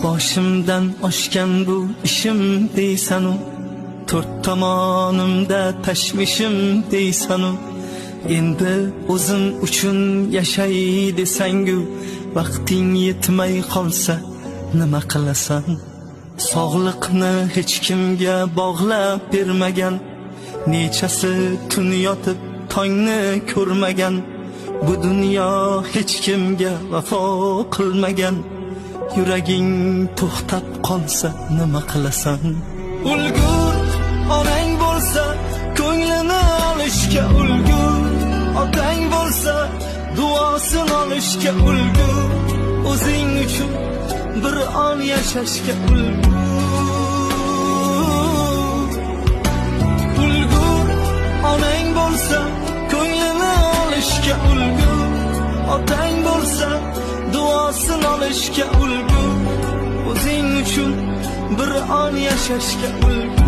Boshimdan oshgan bu ishim deysanu, to'rt tomonimda tashvishim deysanu, endi o'zim uchun yashay desangu, vaqting yetmay qolsa nima qilasan? Sog'liqni hech kimga bog'lab bermagan, nechasi tun yotib tongni ko'rmagan, bu dunyo hech kimga vafo qilmagan, yuraging to'xtab qolsa nima qilasan? Ulgur onang bo'lsa ko'nglini olishga ulgur, otang bo'lsa duosini olishga ulgur, o'zing uchun bir on yashashga ulgur. Ulgur onang bo'lsa ko'nglini olishga ulgur, otang bo'lsa duosini olishga ulgur, o'zing uchun bir on yashashga ulgur.